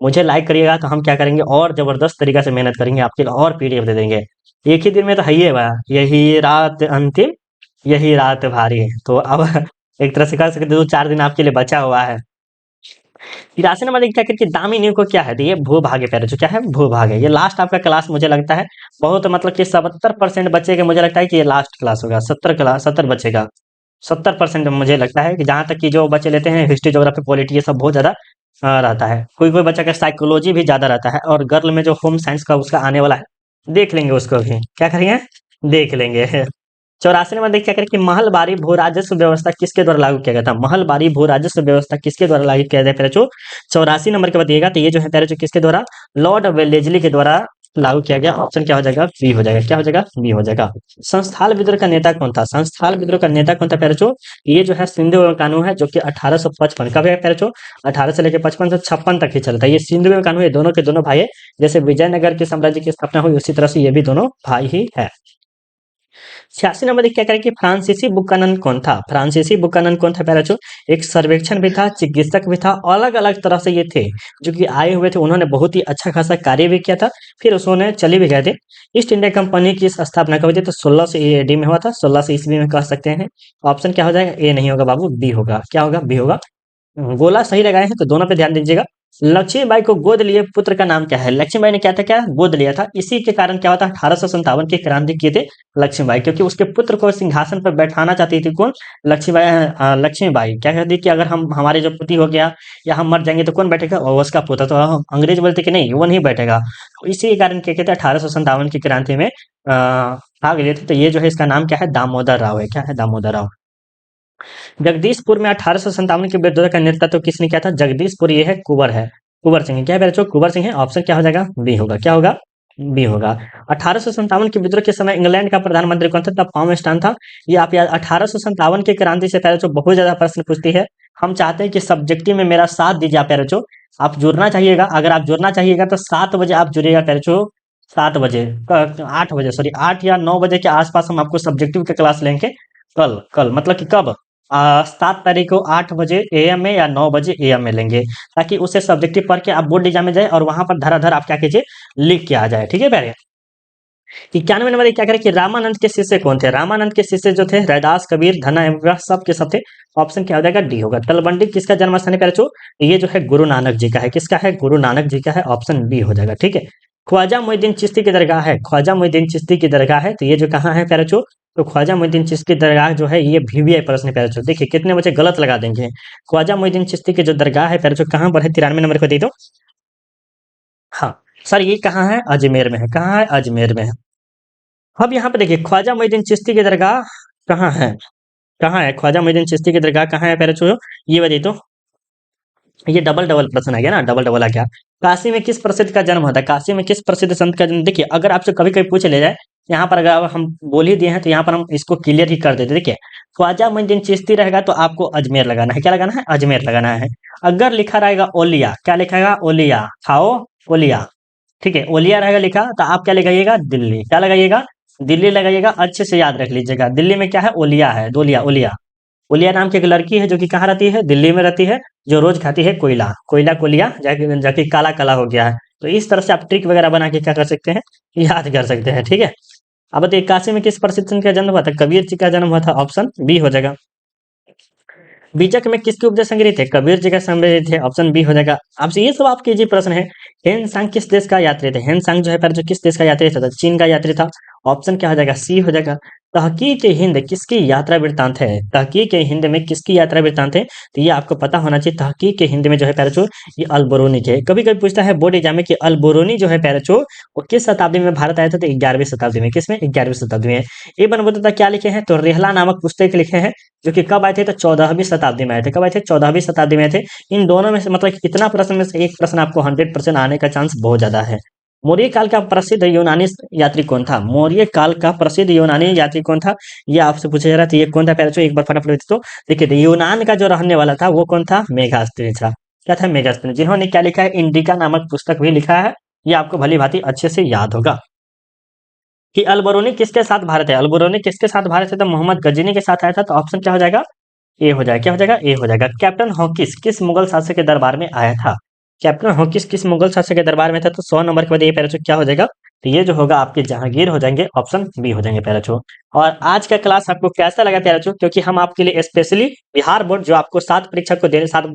S1: मुझे लाइक करिएगा तो हम क्या करेंगे, और जबरदस्त तरीका से मेहनत करेंगे, आपके लिए और पीडीएफ दे देंगे। एक ही दिन में तो है ही बा, यही रात अंतिम, यही रात भारी। तो अब एक तरह से कह सकते 2-4 दिन आपके लिए बचा हुआ है। 83 नंबर क्या करके दामिनी को क्या है? तो ये भूभाग है प्यारे, जो क्या है? भूभाग है। ये लास्ट आपका क्लास मुझे लगता है, बहुत मतलब कि 70% बच्चे के मुझे लगता है कि ये लास्ट क्लास होगा। 70 बच्चे का 70% मुझे लगता है कि जहाँ तक कि जो बच्चे लेते हैं हिस्ट्री ज्योग्राफी पॉलिटी ये सब बहुत ज्यादा रहता है। कोई कोई बच्चा का साइकोलॉजी भी ज्यादा रहता है। और गर्ल में जो होम साइंस का उसका आने वाला है, देख लेंगे उसको भी। क्या करेंगे? देख लेंगे। 84 नंबर देखिए क्या करें कि महलबारी भू राजस्व व्यवस्था किसके द्वारा लागू किया गया था? महलबारी भू राजस्व व्यवस्था किसके द्वारा लागू किया गया? पहले जो 84 नंबर के बताइएगा, तो ये जो है पहले जो किसके द्वारा? लॉर्ड वेलेजली के द्वारा लागू किया गया। ऑप्शन क्या हो जाएगा? बी हो जाएगा। क्या हो जाएगा? बी हो जाएगा। संस्थाल विद्रोह का नेता कौन था? संस्थाल विद्रोह का नेता कौन था पहले जो? ये जो है सिंधु कानून है, जो कि 1855 का है पहले जो 18 से लेकर 55 से 56 तक ही चलता है। ये सिंधु कानून, ये दोनों के दोनों भाई है। जैसे विजयनगर के साम्राज्य की स्थापना हुई उसी तरह से ये भी दोनों भाई ही है। 86 नंबर क्या करें कि फ्रांसीसी बुकानन कौन था? फ्रांसीसी बुकानन कौन था प्यारा? जो एक सर्वेक्षण भी था, चिकित्सक भी था, अलग अलग तरह से ये थे जो कि आए हुए थे। उन्होंने बहुत ही अच्छा खासा कार्य भी किया था, फिर उन्होंने चले भी गए थे। ईस्ट इंडिया कंपनी की स्थापना कब हुई थी? तो 1600 AD में हुआ था, 1600 ईस्वी में कह सकते हैं। ऑप्शन क्या हो जाएगा? ए नहीं होगा बाबू, बी होगा। क्या होगा? बी होगा। गोला सही लगाए हैं तो दोनों पे ध्यान दीजिएगा। लक्ष्मीबाई को गोद लिए पुत्र का नाम क्या है? लक्ष्मीबाई ने क्या था? क्या गोद लिया था। इसी के कारण क्या होता है 1857 की क्रांति किए थे लक्ष्मीबाई, क्योंकि उसके पुत्र को सिंहासन पर बैठाना चाहती थी। कौन? लक्ष्मीबाई। लक्ष्मीबाई क्या कहती कि अगर हम हमारे जो पति हो गया या हम मर जाएंगे तो कौन बैठेगा? और उसका पुत्र। तो हम अंग्रेज बोलते कि नहीं, वो नहीं बैठेगा। तो इसी के कारण क्या कहते हैं 1857 की क्रांति में भाग लिए थे। तो ये जो है इसका नाम क्या है? दामोदर राव है। क्या है? दामोदर राव। जगदीशपुर में 1857 के विद्रोह का नेतृत्व किसने किया था? जगदीशपुर ये है कुंवर है, कुंवर सिंह है। क्या है बच्चों? कुंवर सिंह है। ऑप्शन क्या हो जाएगा? बी होगा। क्या होगा? बी होगा। 1857 के विद्रोह के समय इंग्लैंड का प्रधानमंत्री कौन था? तब पामस्टान था। ये आप याद 1857 की क्रांति से पहले जो बहुत ज्यादा प्रश्न पूछती है, हम चाहते हैं कि सब्जेक्टिव में मेरा साथ दीजिए आप पैरचो। आप जुड़ना चाहिएगा, अगर आप जुड़ना चाहिएगा तो 7 बजे आप जुड़िएगा पैरचो। 7 बजे, 8 बजे, सॉरी 8 या 9 बजे के आसपास हम आपको सब्जेक्टिव के क्लास लेंगे। कल कल मतलब कि कब? 7 तारीख को 8 बजे AM में या 9 बजे AM में लेंगे, ताकि उसे सब्जेक्टिव पढ़ के आप बोर्ड एग्जाम में जाए और वहां पर धराधर आप क्या कीजिए, लिख के आ जाए। ठीक है प्यारे। 91 नंबर क्या करें कि रामानंद के शिष्य कौन थे? रामानंद के शिष्य जो थे रैदास, कबीर, धना एवं सब के सब थे। ऑप्शन क्या हो जाएगा? डी होगा। तलवंडी किसका जन्म स्थान है प्यारे चो? ये जो है गुरु नानक जी का है। किसका है? गुरु नानक जी का है। ऑप्शन बी हो जाएगा। ठीक है। ख्वाजा मोइनुद्दीन चिश्ती की दरगाह है। ख्वाजा मोइनुद्दीन चिश्ती की दरगाह है, तो ये जो कहाँ है प्यारे चो? तो ख्वाजा मोइनुद्दीन चिश्ती की दरगाह जो है ये VVI प्रश्न है प्यारे चो। देखिए कितने बच्चे गलत लगा देंगे। ख्वाजा मोइनुद्दीन चिश्ती की जो दरगाह है प्यारे चो कहाँ पर है? 93 नंबर को दे दो। हाँ सर, ये कहाँ है? अजमेर में है। कहाँ है? अजमेर में है। अब यहाँ पे देखिए ख्वाजा मोइनुद्दीन चिश्ती की दरगाह कहाँ है? कहाँ है ख्वाजा मोइनुद्दीन चिश्ती की दरगाह? कहाँ है पहले छोड़ो, ये बताइए तो। ये डबल डबल प्रश्न आ गया ना, डबल डबल आ गया। काशी में किस प्रसिद्ध का जन्म होता है? काशी में किस प्रसिद्ध संत का जन्म? देखिए अगर आपसे कभी कभी पूछ ले जाए, यहाँ पर अगर हम बोल ही दिए हैं तो यहाँ पर हम इसको क्लियर ही कर देते। देखिए ख्वाजा मोइनुद्दीन चिश्ती रहेगा तो आपको अजमेर लगाना है। क्या लगाना है? अजमेर लगाना है। अगर लिखा रहेगा ओलिया, क्या लिखा रहेगा? ओलिया, खाओ ओलिया। ठीक है, ओलिया रहेगा लिखा तो आप क्या लगाइएगा, दिल्ली। क्या लगाइएगा, दिल्ली लगाइएगा। अच्छे से याद रख लीजिएगा, दिल्ली में क्या है, ओलिया है, दोलिया, ओलिया। ओलिया नाम की एक लड़की है जो कि कहाँ रहती है, दिल्ली में रहती है, जो रोज खाती है कोयला। कोयला को लिया जाके जाके काला काला हो गया है। तो इस तरह से आप ट्रिक वगैरह बना के क्या कर सकते हैं, याद कर सकते हैं। ठीक है। अब बताइए, काशी में किस प्रसिद्ध संत का जन्म हुआ था, कबीर जी का जन्म हुआ था। ऑप्शन बी हो जाएगा। बीजक में किसके उपदेश संग्रहित थे, कबीर जी का संग्रहित थे। ऑप्शन बी हो जाएगा। आपसे ये सब आपके जी प्रश्न है। हेन सांग किस देश का यात्री थे, हेन सांग जो है पर जो किस देश का यात्री था, तो चीन का यात्री था। ऑप्शन क्या हो जाएगा, सी हो जाएगा। तहकीक हिंद किसकी यात्रा वृत्तांत है, तहकीक हिंद में किसकी यात्रा वृत्तांत है, तो ये आपको पता होना चाहिए। तहकीक हिंद में जो है पैराचो, ये अल-बरूनी के। कभी कभी पूछता है बोर्ड एग्जाम में कि अल-बरूनी जो है पैराचो, वो किस शताब्दी में भारत आया था, तो 11वीं शताब्दी में। किसमें, 11वीं शताब्दी में। इब्न बतूता क्या लिखे हैं, तो रेहला नामक पुस्तक लिखे हैं, जो कि कब आए थे, तो 14वीं शताब्दी में आए थे। कब आए थे, 14वीं शताब्दी में आए थे। इन दोनों में से मतलब कितना प्रश्न में से एक प्रश्न आपको 100% आने का चांस बहुत ज्यादा है। मौर्य काल का प्रसिद्ध यूनानी यात्री कौन था, मौर्य काल का प्रसिद्ध यूनानी यात्री कौन था, ये आपसे पूछा जा रहा था। ये कौन था पैराचो, एक बार फटाफट बता दो। देखिए, यूनान का जो रहने वाला था वो कौन था, मेगास्थनीज था। क्या था, मेगास्थनीज, जिन्होंने क्या लिखा है, इंडिका नामक पुस्तक भी लिखा है। ये आपको भली भांति अच्छे से याद होगा। कि अलबरूनी किसके साथ भारत है, अलबरूनी किसके साथ भारत है, तो मोहम्मद गजनी के साथ आया था। तो ऑप्शन क्या हो जाएगा, ए हो जाएगा। क्या हो जाएगा, ए हो जाएगा। कैप्टन हॉकिस किस मुगल शासक के दरबार में आया था, कैप्टन हॉकिस किस मुगल शासक के दरबार में था, तो 100 नंबर के बाद ये पैराचो क्या हो जाएगा, तो ये जो होगा आपके जहांगीर हो जाएंगे। ऑप्शन बी हो जाएंगे पैराचो। और आज का क्लास आपको कैसा लगा पैराचो, क्योंकि हम आपके लिए स्पेशली बिहार बोर्ड जो आपको 7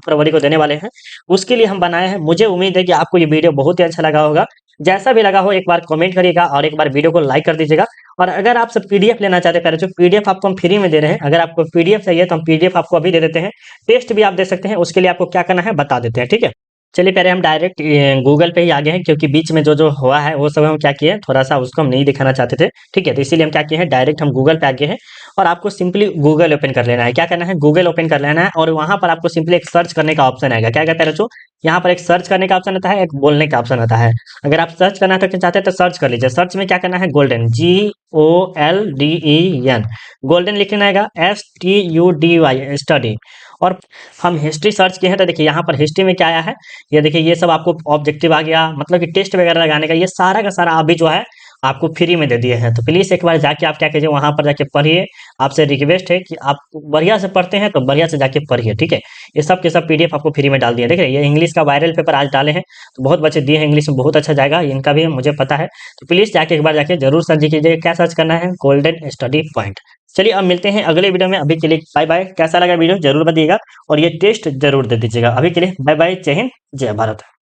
S1: फरवरी को देने वाले हैं, उसके लिए हम बनाए हैं। मुझे उम्मीद है कि आपको ये वीडियो बहुत ही अच्छा लगा होगा। जैसा भी लगा हो एक बार कमेंट करिएगा और एक बार वीडियो को लाइक कर दीजिएगा। और अगर आप सब पीडीएफ लेना चाहते हैं पैराचो, पीडीएफ आपको हम फ्री में दे रहे हैं। अगर आपको पीडीएफ चाहिए तो हम पीडीएफ आपको अभी दे देते हैं। टेस्ट भी आप दे सकते हैं, उसके लिए आपको क्या करना है बता देते हैं। ठीक है। चलिए पहले हम डायरेक्ट गूगल पे ही आ गए हैं, क्योंकि बीच में जो जो हुआ है वो सब हम क्या किए हैं, थोड़ा सा उसको हम नहीं दिखाना चाहते थे। ठीक है, तो इसीलिए हम क्या किए हैं, डायरेक्ट हम गूगल पे आ गए हैं। और आपको सिंपली गूगल ओपन कर लेना है। क्या करना है, गूगल ओपन कर लेना है, और वहां पर आपको सिंपली एक सर्च करने का ऑप्शन आएगा। क्या कहता है बच्चों, यहाँ पर एक सर्च करने का ऑप्शन आता है, एक बोलने का ऑप्शन आता है। अगर आप सर्च करना चाहते हैं तो सर्च कर लीजिए। सर्च में क्या करना है, गोल्डन, GOLDEN, गोल्डन लिखना आएगा, STUDY, स्टडी। और हम हिस्ट्री सर्च किए हैं तो देखिए यहाँ पर हिस्ट्री में क्या आया है, ये देखिए ये सब आपको ऑब्जेक्टिव आ गया, मतलब कि टेस्ट वगैरह लगाने का ये सारा का सारा अभी जो है आपको फ्री में दे दिए हैं। तो प्लीज एक बार जाके आप क्या कीजिए, वहां पर जाके पढ़िए। आपसे रिक्वेस्ट है कि आप बढ़िया से पढ़ते हैं तो बढ़िया से जाके पढ़िए। ठीक है, ये सब के सब पीडीएफ आपको फ्री में डाल दिए। देखिए, ये इंग्लिश का वायरल पेपर आज डाले हैं, तो बहुत बच्चे दिए हैं, इंग्लिश में बहुत अच्छा जाएगा इनका भी, मुझे पता है। तो प्लीज जाके एक बार जाके जरूर सर्च कीजिए। क्या सर्च करना है, गोल्डन स्टडी पॉइंट। चलिए अब मिलते हैं अगले वीडियो में, अभी के लिए बाय बाय। कैसा लगा वीडियो जरूर बताइएगा, और ये टेस्ट जरूर दे दीजिएगा। अभी के लिए बाय बाय, जय हिंद, जय भारत।